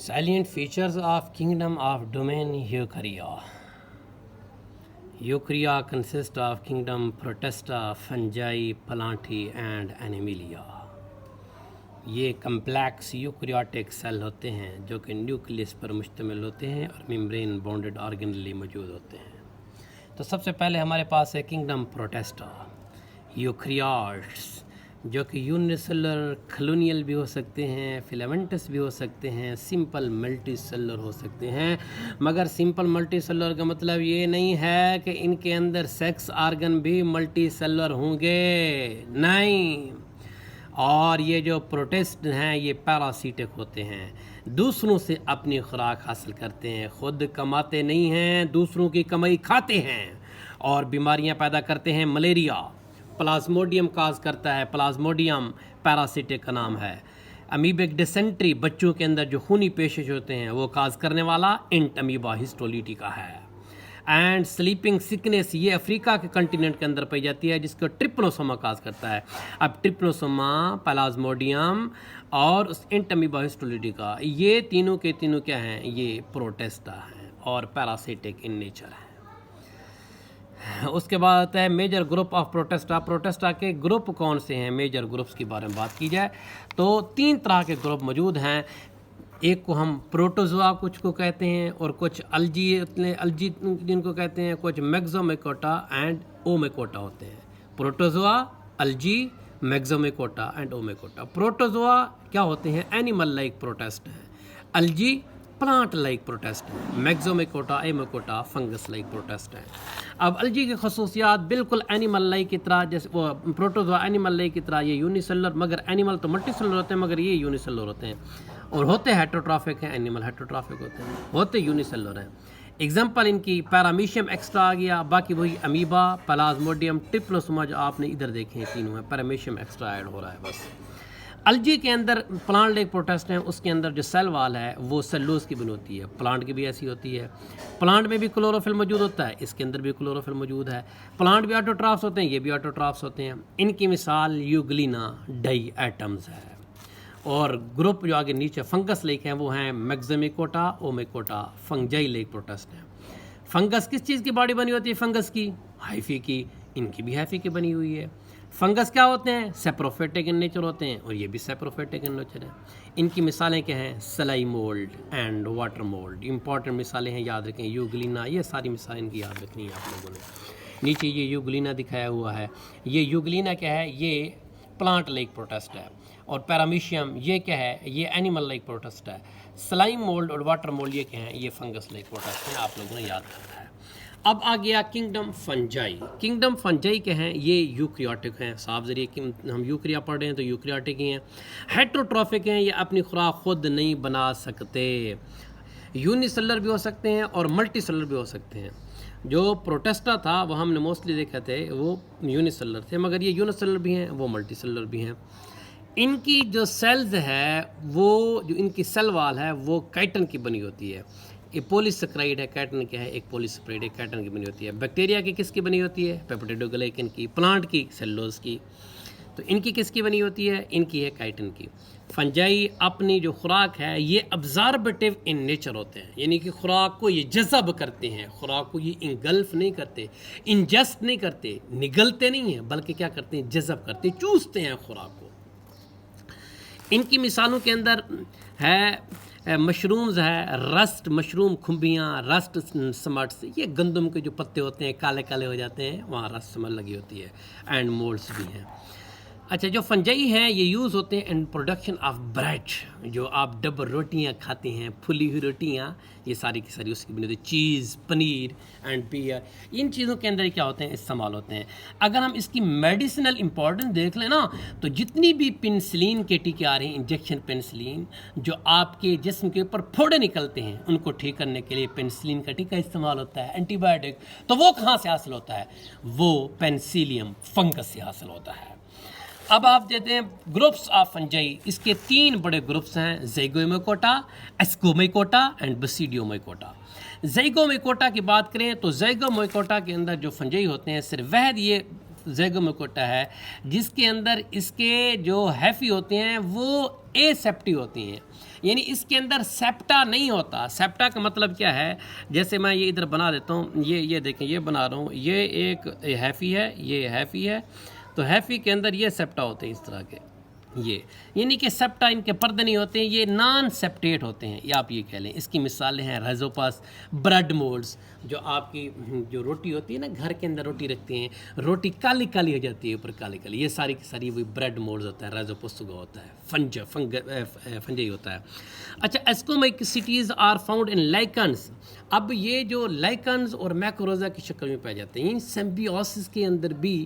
Salient features of kingdom of domain Eukarya. Eukarya consists of kingdom Protista, fungi, Plantae and Animalia. ये complex eukaryotic cell होते हैं जो कि nucleus पर मुश्तमिल होते हैं और मेम्ब्रेन बॉन्डेड ऑर्गेनेली मौजूद होते हैं। तो सबसे पहले हमारे पास है किंगडम प्रोटेस्टा, यूकैरियोट्स, जो कि यूनिसेलुलर कॉलोनियल भी हो सकते हैं, फिलामेंटस भी हो सकते हैं, सिंपल मल्टी सेलुलर हो सकते हैं। मगर सिंपल मल्टी सेलुलर का मतलब ये नहीं है कि इनके अंदर सेक्स ऑर्गन भी मल्टी सेलुलर होंगे, नहीं। और ये जो प्रोटिस्ट हैं ये पैरासिटिक होते हैं, दूसरों से अपनी खुराक हासिल करते हैं, खुद कमाते नहीं हैं, दूसरों की कमाई खाते हैं और बीमारियां पैदा करते हैं। मलेरिया प्लाज्मोडियम काज करता है, प्लाज्मोडियम पैरासिटिक का नाम है। अमीबिक डिसेंट्री, बच्चों के अंदर जो खूनी पेशिश होते हैं वो काज करने वाला इंट अमीबा हिस्टोलिटिका है। एंड स्लीपिंग सिकनेस ये अफ्रीका के कंटिनेंट के अंदर पाई जाती है, जिसको ट्रिप्नोसोमा काज करता है। अब ट्रिप्नोसोमा, प्लाज्मोडियम और इंट अमीबा हिस्टोलिटिका, ये तीनों के तीनों क्या हैं, ये प्रोटेस्टा हैं और पैरासिटिक इन नेचर है। उसके बाद आता है major group of protista. Protista के ग्रुप कौन से हैं, मेजर ग्रुप्स के बारे में बात की जाए तो 3 तरह के ग्रुप मौजूद हैं। एक को हम प्रोटोजोआ कुछ को कहते हैं और कुछ अल्जी जिनको कहते हैं, कुछ मैक्सोमेकोटा एंड ओमेकोटा होते हैं। Protozoa, algae, myxomycota and oomycota. Protozoa क्या होते हैं, एनिमल लाइक प्रोटेस्ट हैं। अल्जी प्लांट लाइक प्रोटेस्ट है। मैक्सोमेकोटा, एमेकोटा फंगस लाइक प्रोटेस्ट है। अब अल्जी की खसूसियात बिल्कुल एनिमल लाइक की तरह, जैसे वो प्रोटोजोआ एनिमल लाइक की तरह ये यूनिसेलुलर, मगर एनिमल तो मल्टीसेलुलर होते हैं, मगर ये यूनिसेलुलर होते हैं और होते हेटेरोट्रॉफिक हैं। एनिमल हेटेरोट्रॉफिक होते हैं, होते यूनिसेलुलर हैं। एग्जाम्पल इनकी पैरामीशियम एक्स्ट्रा आ गया, बाकी वही अमीबा, प्लाज्मोडियम, ट्रिप्नोसोमा जो आपने इधर देखे हैं तीनों हैं, पैरामीशियम एक्स्ट्रा ऐड हो रहा है बस। अल्जी के अंदर प्लांट लाइक प्रोटेस्ट हैं, उसके अंदर जो सेल वाल है वो सेलुलोज की बनी होती है। प्लांट की भी ऐसी होती है, प्लांट में भी क्लोरोफिल मौजूद होता है, इसके अंदर भी क्लोरोफिल मौजूद है। प्लांट भी ऑटोट्राफ्स होते हैं, ये भी ऑटोट्राफ्स होते हैं। इनकी मिसाल यूग्लिना डाई एटम्स है। और ग्रुप जो आगे नीचे फंगस लाइक हैं वो हैं मैक्सोमेकोटा, ओमेकोटा, फंजाई लाइक प्रोटेस्ट हैं। फंगस किस चीज़ की बॉडी बनी होती है, फंगस की हाइफी की, इनकी भी हाइफी की बनी हुई है। फंगस क्या होते हैं, सेप्रोफेटिक इन नेचर होते हैं और ये भी सेप्रोफेटिक इन नेचर है। इनकी मिसालें क्या हैं, slime mould and water mould, important मिसालें हैं, याद रखें। यूग्लिना, ये सारी मिसालें इनकी याद रखनी है आप लोगों ने। नीचे ये यूग्लिना दिखाया हुआ है, ये यूग्लिना क्या है, ये प्लांट लाइक प्रोटेस्ट है। और पैरामीशियम ये क्या है, ये एनिमल लाइक प्रोटेस्ट है। स्लाइम मोल्ड और वाटर मोल्ड ये क्या है, ये फंगस लाइक प्रोटेस्ट हैं, आप लोगों ने याद रखना है। अब आ गया किंगडम फंजाई। किंगडम फंजाई के हैं, ये यूकैरियोटिक हैं, साफ जरिए कि हम यूकैरिया पढ़ रहे हैं तो यूकैरियोटिक ही हैं। हेटेरोट्रॉफिक हैं, ये अपनी खुराक खुद नहीं बना सकते। यूनिसेलुलर भी हो सकते हैं और मल्टी सेलुलर भी हो सकते हैं। जो प्रोटेस्टा था वो हमने मोस्टली देखे थे वो यूनिसेलुलर थे, मगर ये यूनिसेलुलर भी हैं, वो मल्टी सेलुलर भी हैं। इनकी जो सेल्स है वो जो इनकी सेल वाल है वो काइटन की बनी होती है। ये पॉलीसेकेराइड है, काइटन क्या है, एक पॉलीसेकेराइड है, काइटन की बनी होती है। बैक्टीरिया की किसकी बनी होती है, पेप्टिडोग्लाइकन की। प्लांट की सेलुलोज की। तो इनकी किसकी बनी होती है, इनकी है काइटन की। फंजाई अपनी जो खुराक है ये अब्जॉर्बेटिव इन नेचर होते हैं, यानी कि खुराक को ये जज़ब करते हैं, खुराक को ये इंगल्फ नहीं करते, इंजस्ट नहीं करते, निगलते नहीं हैं, बल्कि क्या करते हैं, जज़ब करते, चूसते हैं खुराक को। इनकी मिसालों के अंदर है मशरूम्स है, रस्ट मशरूम, खुम्बियाँ, रस्ट स्मट्स, ये गंदम के जो पत्ते होते हैं काले काले हो जाते हैं, वहाँ रस्ट स्मेल लगी होती है। एंड मोल्ड्स भी हैं। अच्छा, जो फंजाई हैं ये यूज़ होते हैं इन प्रोडक्शन ऑफ ब्रेड, जो आप डबल रोटियां खाते हैं, फुली हुई रोटियां, ये सारी की सारी उसकी बनी होती है। चीज़, पनीर एंड बियर, इन चीज़ों के अंदर क्या होते हैं, इस्तेमाल होते हैं। अगर हम इसकी मेडिसिनल इंपॉर्टेंस देख लें ना, तो जितनी भी पेनिसिलिन के टीके आ रहे हैं, इंजेक्शन पेनिसिलिन, जो आपके जिस्म के ऊपर फोड़े निकलते हैं उनको ठीक करने के लिए पेनिसिलिन का टीका इस्तेमाल होता है, एंटीबायोटिक। तो वो कहाँ से हासिल होता है, वो पेनिसिलियम फंगस से हासिल होता है। अब आप देते हैं ग्रुप्स ऑफ फंजाई, इसके 3 बड़े ग्रुप्स हैं, ज़ाइगोमेकोटा, एस्कोमेकोटा एंड बसीडियोमेकोटा। ज़ाइगोमेकोटा की बात करें तो ज़ाइगोमेकोटा के अंदर जो फंजाई होते हैं सिर्फ वह ये ज़ैगोमिकोटा है, जिसके अंदर इसके जो हैफ़ी होते हैं वो एसेप्टी होती हैं, यानी इसके अंदर सेप्टा नहीं होता। सेप्टा का मतलब क्या है, जैसे मैं ये इधर बना देता हूँ, ये देखें, ये बना रहा हूँ, ये एक हैफ़ी है, ये हैफ़ी है, तो हैफ़ी के अंदर ये सेप्टा होते हैं इस तरह के, ये यानी कि सेप्टा इनके पर्दे नहीं होते हैं, ये नॉन सेप्टेट होते हैं, या आप ये कह लें। इसकी मिसालें हैं रहिज़ोपस, ब्रेड मोल्ड्स, जो आपकी जो रोटी होती है ना, घर के अंदर रोटी रखते हैं, रोटी काली काली हो जाती है ऊपर काली काली, ये सारी की सारी वही ब्रेड मोल्ड्स होता है, रहिज़ोपस होता है, फंजाई होता है। अच्छा, ascomycetes are found in lichens. अब ये जो लाइकन्स और मैक्रोजा की शक्ल में पाए जाते हैं, इन सिम्बियोसिस के अंदर भी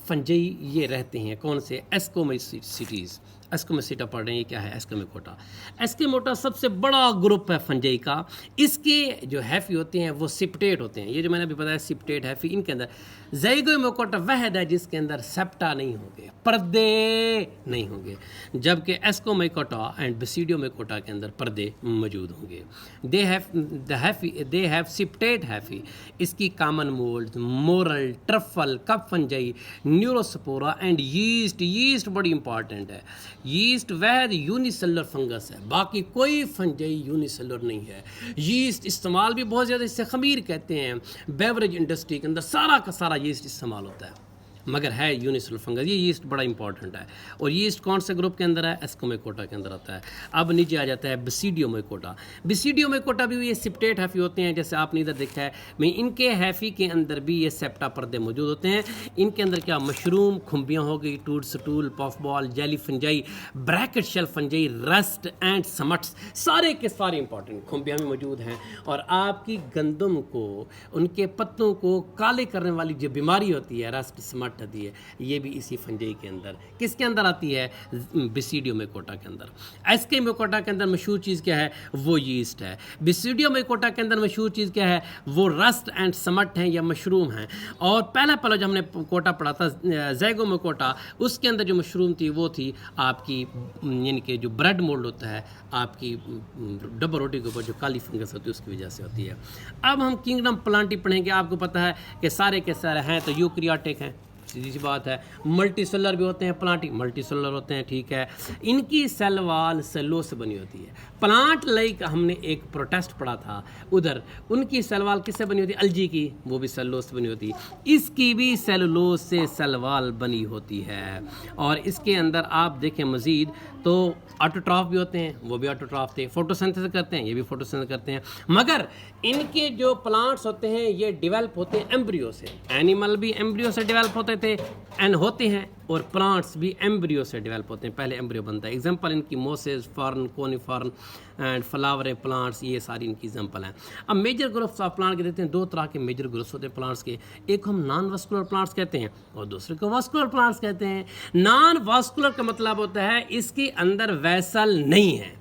फंजाई ये रहते हैं। कौन से? एस्कोमाइसिटीज़। एस्कोमेसिटा पढ़ रहे हैं, ये क्या है? एस्कोमेकोटा। एस्कोमेकोटा सबसे बड़ा ग्रुप है फंजाई का। इसके जो हैफ़ी होते हैं वो सिप्टेट होते हैं, ये जो मैंने अभी बताया सिप्टेट हैफ़ी, इनके अंदर ज़ैगोमिकोटा वहद है जिसके अंदर सेप्टा नहीं होंगे, पर्दे नहीं होंगे, जबकि एस्कोमेकोटा एंड बेसिडियोमिकोटा के अंदर पर्दे मौजूद होंगे। They have septate hyphae. इसकी common mould, morel, truffle, cup fungi, neurospora and yeast. Yeast बड़ी इंपॉर्टेंट है। यीस्ट वह यूनिसेलुलर फंगस है, बाकी कोई फंजाई यूनिसेलुलर नहीं है। यीस्ट इस्तेमाल भी बहुत ज़्यादा, इससे खमीर कहते हैं। बेवरेज इंडस्ट्री के अंदर सारा का सारा यीस्ट इस्तेमाल होता है, मगर है यूनिसेलुलर फंगस। ये यीस्ट बड़ा इंपॉर्टेंट है। और यीस्ट कौन से ग्रुप के अंदर है? एस्कोमेकोटा के अंदर आता है। अब नीचे आ जाता है बेसिडियोमिकोटा। बेसिडियोमिकोटा भी ये सिप्टेट हैफ़ी होते हैं, जैसे आपने इधर देखा है। मैं इनके हैफ़ी के अंदर भी ये सेप्टा पर्दे मौजूद होते हैं। इनके अंदर क्या? मशरूम, खुम्बियाँ हो गई, toadstool, puff ball, jelly fungi, bracket shelf fungi, rust and smuts, सारे के सारे इंपॉर्टेंट खुम्बियाँ में मौजूद हैं। और आपकी गंदम को, उनके पत्तों को काले करने वाली जो बीमारी होती है, रस्ट, समट आती है, ये भी इसी फंजाई के अंदर, किसके अंदर आती है? बेसिडियोमिकोटा के अंदर। एस्कोमेकोटा के अंदर मशहूर चीज़ क्या है? वो यीस्ट है। बेसिडियोमिकोटा के अंदर मशहूर चीज़ क्या है? वो रस्ट एंड समट हैं या मशरूम हैं। और पहला जो हमने कोटा पढ़ा था ज़ैगोमिकोटा, उसके अंदर जो मशरूम थी वो थी आपकी, यानी कि जो ब्रेड मोल्ड होता है आपकी डब्बा रोटी के ऊपर जो काली फंगस होती है उसकी वजह से होती है। अब हम किंगडम प्लांटी पढ़ेंगे। आपको पता है कि सारे के सारे हैं तो यूकैरियोटिक हैं, सीधी सी बात है। मल्टीसेलर भी होते हैं प्लांट, मल्टीसेलर होते हैं, ठीक है। इनकी सेल वाल सेलों से बनी होती है। प्लांट लाइक हमने एक प्रोटेस्ट पढ़ा था उधर, उनकी सेल वाल किससे बनी होती है? अलजी की, वो भी सेलोस से बनी होती है। इसकी भी सेलुलोज से सेल वाल बनी होती है। और इसके अंदर आप देखें मज़ीद तो ऑटोट्रॉफ भी होते हैं, वो भी ऑटोट्रॉफ थे। फोटोसिंथेसिस करते हैं, ये भी फोटोसिंथेसिस करते हैं। मगर इनके जो प्लांट्स होते हैं ये डेवलप होते हैं एम्ब्रियो से। एनिमल भी एम्ब्रियो से डेवलप होते थे एंड होते हैं, और प्लांट्स भी एम्ब्रियो से डेवलप होते हैं, पहले एम्ब्रियो बनता है। एग्जांपल इनकी mosses, fern, conifers and flower plants, ये सारी इनकी एग्जांपल हैं। अब मेजर ग्रुप्स ऑफ प्लांट के देते हैं, दो तरह के मेजर ग्रुप्स होते हैं प्लांट्स के। एक को हम नॉन वास्कुलर प्लांट्स कहते हैं और दूसरे को वास्कुलर प्लांट्स कहते हैं। नॉन वास्कुलर का मतलब होता है इसके अंदर वैसल नहीं है।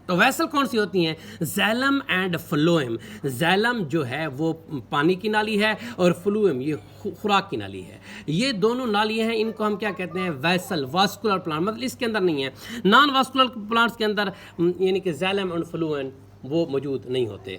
तो वैसल कौन सी होती हैं? जैलम एंड फ्लोएम। जैलम जो है वो पानी की नाली है और फ्लोएम ये खुराक की नाली है। ये दोनों नालियाँ हैं, इनको हम क्या कहते हैं? Vessel, vascular plant. मतलब इसके अंदर नहीं है। नॉन वास्कुलर प्लांट्स के अंदर यानी कि जैलम एंड फ्लोएम वो मौजूद नहीं होते,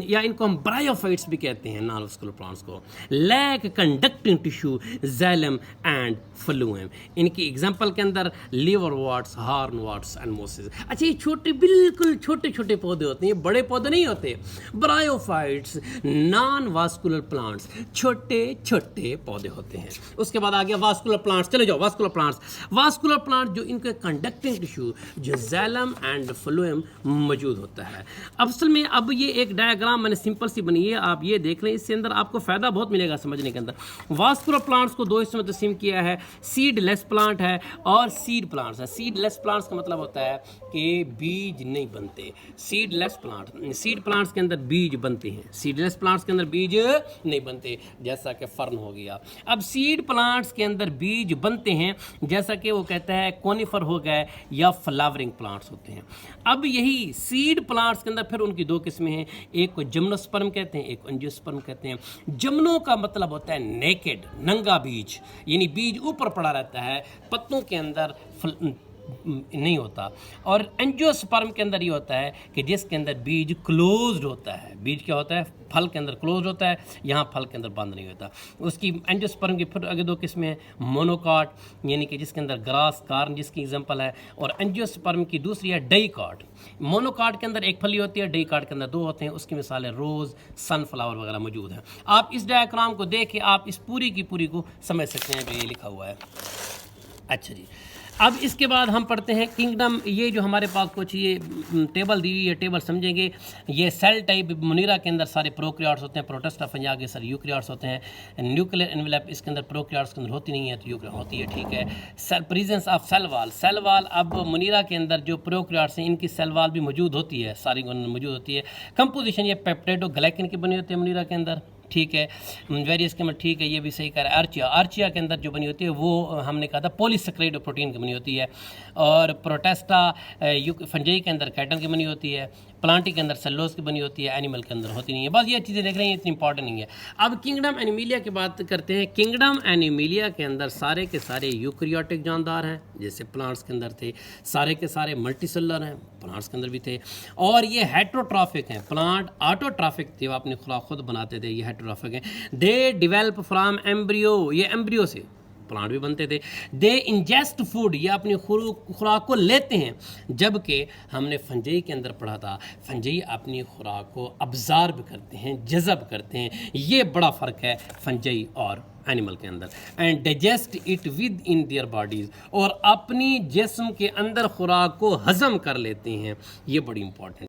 या इनको हम ब्रायोफाइट्स भी कहते हैं नॉन वास्कुलर प्लांट्स को। Lack conducting tissue, xylem and phloem. इनकी एग्जांपल के अंदर liverworts, hornworts and mosses. अच्छा, ये छोटे, बिल्कुल छोटे छोटे पौधे होते हैं, ये बड़े पौधे नहीं होते। ब्रायोफाइट्स, नॉन वास्कुलर प्लांट्स, छोटे छोटे पौधे होते हैं। उसके बाद आ गया वास्कुलर प्लांट्स। चले जाओ वास्कुलर प्लांट्स। वास्कुलर प्लांट जो इनके कंडक्टिंग टिश्यू, जो जैलम एंड फ्लोएम मौजूद होता है। असल में अब ये एक डायग्राम मैंने सिंपल सी बनी है, आप ये देख लें, इससे अंदर आपको फायदा बहुत मिलेगा समझने के अंदर। वास्कुलर प्लांट्स को दो हिस्सों में तकसीम किया है, सीडलेस प्लांट है और सीड प्लांट्स है। सीडलेस प्लांट्स का मतलब होता है कि बीज नहीं बनते। सीडलेस प्लांट, सीड प्लांट्स के अंदर बीज बनते हैं, सीडलेस प्लांट्स के अंदर बीज नहीं बनते, जैसा कि फर्न हो गया। अब सीड प्लांट्स के अंदर बीज बनते हैं, जैसा कि वो कहता है कोनिफर हो गए या फ्लावरिंग प्लांट्स होते हैं। अब यही सीड प्लांट्स के अंदर फिर उनकी दो किस्में हैं, एक को जिम्नोस्पर्म कहते हैं, एक को एंजियोस्पर्म कहते हैं। जिम्नो का मतलब होता है नेकेड, नंगा बीज, यानी बीज ऊपर पड़ा रहता है, पत्तों के अंदर नहीं होता। और एंजियोस्पर्म के अंदर ये होता है कि जिसके अंदर बीज क्लोज्ड होता है। बीज क्या होता है? फल के अंदर क्लोज होता है, यहाँ फल के अंदर बंद नहीं होता। उसकी एंजियोस्पर्म की फिर आगे 2 किस्में हैं, मोनोकाट यानी कि जिसके अंदर ग्रास कार्न जिसकी एग्जांपल है, और एंजियोस्पर्म की दूसरी है डाइकाट। मोनोकाट के अंदर एक फली होती है, डाइकाट के अंदर 2 होते हैं। उसकी मिसाल है रोज़, सनफ्लावर वगैरह मौजूद हैं। आप इस डायग्राम को देख के आप इस पूरी की पूरी को समझ सकते हैं जो ये लिखा हुआ है। अच्छा जी, अब इसके बाद हम पढ़ते हैं किंगडम। ये जो हमारे पास कुछ ये टेबल दी हुई है, टेबल समझेंगे। ये सेल टाइप मुनीरा के अंदर सारे प्रोकैरियोट्स होते हैं, प्रोटिस्टा फंजा के सारे यूकैरियोट्स होते हैं। न्यूक्लियर एनवेलप इसके अंदर प्रोकैरियोट्स के अंदर होती नहीं है, तो यूकैरियोट होती है, ठीक है। Cell presence of cell wall. Cell wall, अब मुनीरा के अंदर जो प्रोकैरियोट्स हैं इनकी सेल वाल भी मौजूद होती है, सारी मौजूद होती है। कंपोजिशन ये पेप्टाइडोग्लाइकन की बनी होती है मुनीरा के अंदर, ठीक है। वेरियस के अंदर, ठीक है, ये भी सही कह रहा है। आर्चिया के अंदर जो बनी होती है वो हमने कहा था पॉलीसेकेराइड प्रोटीन की बनी होती है। और प्रोटेस्टा फंजाई के अंदर कैटन की बनी होती है। प्लांटी के अंदर सेलोस की बनी होती है, एनिमल के अंदर होती नहीं है। बस ये चीज़ें देख रहे हैं, इतनी इंपॉर्टेंट नहीं है। अब किंगडम एनिमिलिया की बात करते हैं। किंगडम एनिमिलिया के अंदर सारे के सारे यूकैरियोटिक जानदार हैं, जैसे प्लांट्स के अंदर थे। सारे के सारे मल्टीसेलुलर हैं, प्लांट्स के अंदर भी थे। और ये हेटेरोट्रॉफिक हैं। प्लांट ऑटोट्रॉफिक थे, वो अपनी खुराक खुद बनाते थे, ये हेटेरोट्रॉफिक हैं। दे डिवेल्प फ्रॉम एम्ब्रियो, ये एम्ब्रियो से प्लांट भी बनते थे। दे इंजेस्ट फूड, ये अपनी खुराक को लेते हैं। जबकि हमने फंजाई के अंदर पढ़ा था, फंजाई अपनी खुराक को अब्जॉर्ब करते हैं, जज़ब करते हैं। ये बड़ा फ़र्क है फंजाई और एनिमल के अंदर। And digest it with in their bodies, और अपनी जिस्म के अंदर खुराक को हज़म कर लेते हैं। ये बड़ी इंपॉर्टेंट